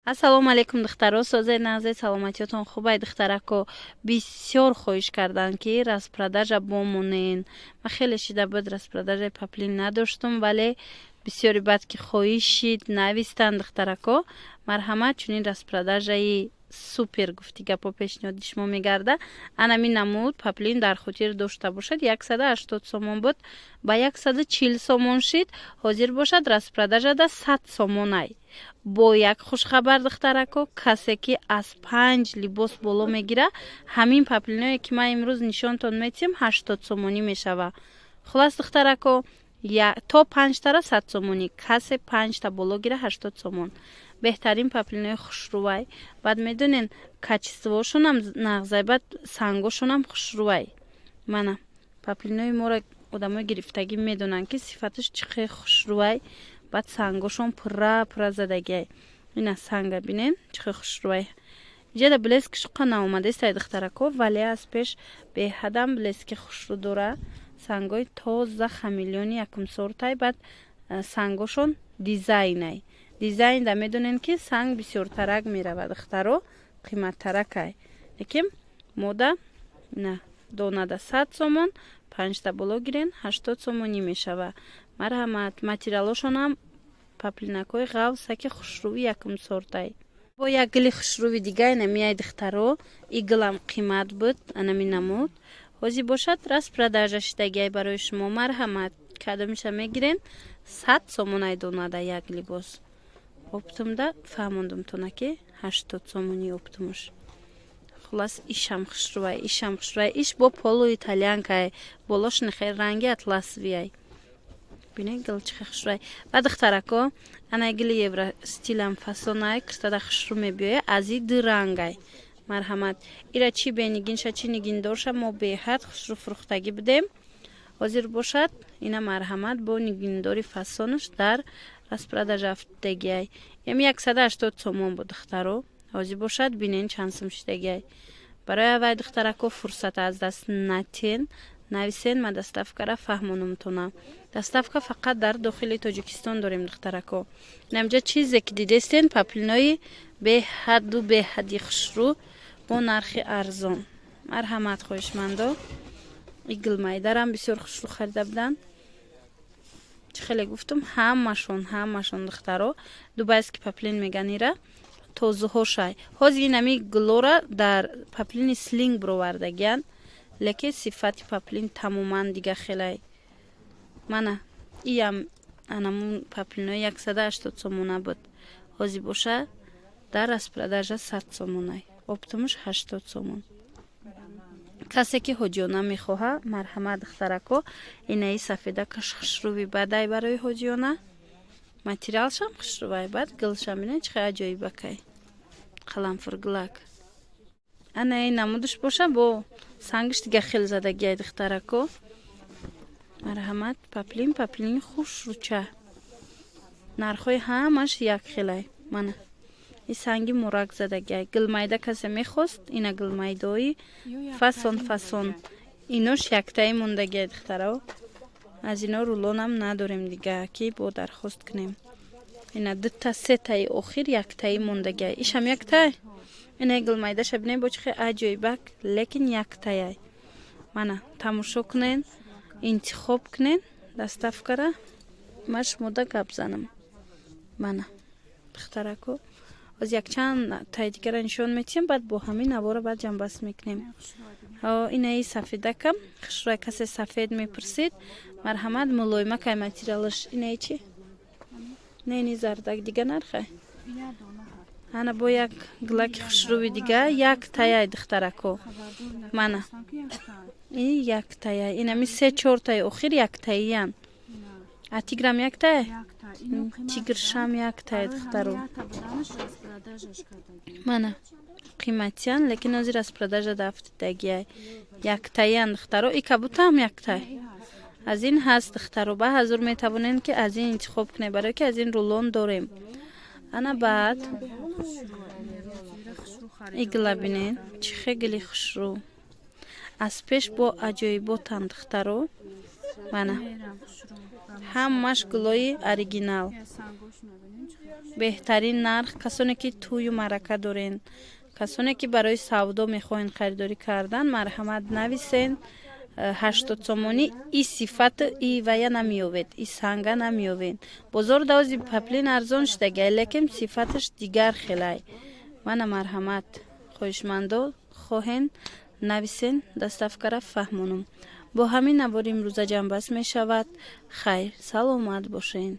ассалому алайкум духтаро. Созаи нағзи саломатиётон хубай духтарако. Бисёр хоҳиш кардан ки распродажа бомонен. Ма хеле шида буд распродажаи паплин надоштум, вале бисёри бад ки хоҳишид навистан духтарако. Марҳамат, чунин распродажаи супер гуфти гапо пешниҳоди шумо мегарда. Анами намуд паплин дар хотир дошта бошад 180 сомон буд, ба 140 сомон шид. ҳозир бошад распродажада 100 сомонай. бо як хушхабар духтарако, касе ки аз 5 либос боло мегира, ҳамин паплиное ки ман имрӯз нишонтон метиҳам 80 сомонӣ мешава. хулас духтарако, то 5 тара 100 сомонӣ, касе 5 та боло гира 80 сомон. беҳтарин паплинои хушрӯвай. баъд медонен качествошонам нағзай, баъд сангошонам хушрӯвай. мана паплинои моро одамои гирифтагӣ медонанд ки сифаташ чӣ қадр хушрӯвай. баъд сангошон пурра задагиай. ина санга бинен чӣ қадр хушрӯвай. иҷада блески шуқа наомадастай духтарако, вале аз пеш беҳадам блески хушрӯ дора. сангои тоза хамелёни якум сортай, баъд сангошон дизайнай. дизайн да медонен ки санг бисёртарак меравад духтаро, қиматтаракай. лекин мода ина донада 100 сомон, 5 та боло гирен 80 сомонӣ мешава. марҳамат, материалошонам паплинакои ғавса ки хушрӯви якум сортай. бо як гили хушрӯви дигай намияй духтаро. И гилам қимат буд, анами намуд. ҳозир бошад распродажа шидагиай барои шумо. марҳамат, кадомиша мегирен 100 сомонай донада як либос. оптумда фаҳмондумтона ки 80 сомонӣ оптумуш. хулас ишам хушрӯвай. иш бо поло итальянкай, болош нехай ранги атласвияй. бинед гил чихе хушрӯвай. ва духтарако, анай гили евро стилам фасонай кистада хушрӯ мебиёя, аз и ду рангай. марҳамат, ира чи бенигинша чи нигиндорша мо беҳад хушрӯ фурӯхтагӣ будем. ҳозир бошад ина марҳамат бо нигиндори фасонаш дар распродажа афтагиай. 180 сомон буд духтаро. ҳозир бошад бинен чанд сум шидагиай. барои авай духтарако фурсата аз даст натен. нависен, ма доставкара фаҳмонумтона. доставка фақат дар дохили Тоҷикистон дорем духтарако. намҷа чизе ки дидестен паплинои беҳаду беҳади хушрӯ бо нархи арзон. марҳамат хоҳишмандо. игилмайдарам бисёр хушрӯ харида буданд. чӣ хеле гуфтум, ҳамашон духтаро. дубайский паплин меган ира тозаҳошай. ҳозир инами гилора дар паплини слинг бировардагиян, лекин сифати паплин тамоман дига хелай. мана иям анамун паплинои 180 сомона буд. ҳозир боша дар распродажа 100 сомонай. оптумуш 80 сомон. касе ки ҳоҷиёна мехоҳа, марҳамат духтарако, инаи сафеда каш хушрӯви бадай барои ҳоҷиёна. материалшам хушрӯвай, баъд гилшам бинед чӣ қадр аҷоибакай. қаламфургилак. анаи намудуш боша бо сангиш дига хел задагиай духтарако. марҳамат, паплин хушрӯча. нархҳои ҳамаш як хелай. мана и санги мурак задагиай. гилмайда касе мехост, ина гилмайдои фасон. инош яктаи мондагиай духтаро. аз ино рулонам надорем дига ки бо дархост кунем. ина дута сетаи охир яктаи мондагиай. ишам яктай. ина гилмайдаша бинай бо чихе аҷоибак, лекин яктаяй. мана тамошо кунен, интихоб кунен доставкара. ман шумода гап занам. мана духтарако, аз якчанд таи дигара нишон метиҳам, баъд бо ҳамин навора баъд ҷамъбаст мекунем. инаи сафедакам хушрӯвай. касе сафед мепурсид, марҳамат, мулоимакай материалаш. инаи чи? нени зардак дига нархай. ана бо як гилаки хушрӯви дига яктаяй духтарако. мана и яктаяй. инами 3-4 таи охир яктаиян. а тиграм яктая? тигршам яктая духтаро. мана қиматиян, лекин ҳозир распродажа дафтидагиай. яктаян духтаро. и кабутам яктай. аз ин ҳаст духтаро. ба ҳазур метавонен ки аз ин интихоб кунед, барое ки аз ин рулон дорем. ана баъд игла бинен чӣ хеле хушрӯ. аз пеш бо аҷоиботанд духтаро. бана ҳамаш гулои оригинал, беҳтарин нарх. Касоне ки тӯю маърака дорен, касоне ки барои савдо мехоҳен харидорӣ кардан, марҳамат нависен. 80 сомонӣ и сифат и вая намеёвед, и санга намеёвед. Бозор давзи паплин арзон шудагай, лекин сифаташ дигар хелай. Мана марҳамат, хоҳишмандо хоҳен нависен, доставкара фаҳмонам. Бо ҳамин набори имрӯза ҷамъбаст мешавад. Хайр, саломат бошед.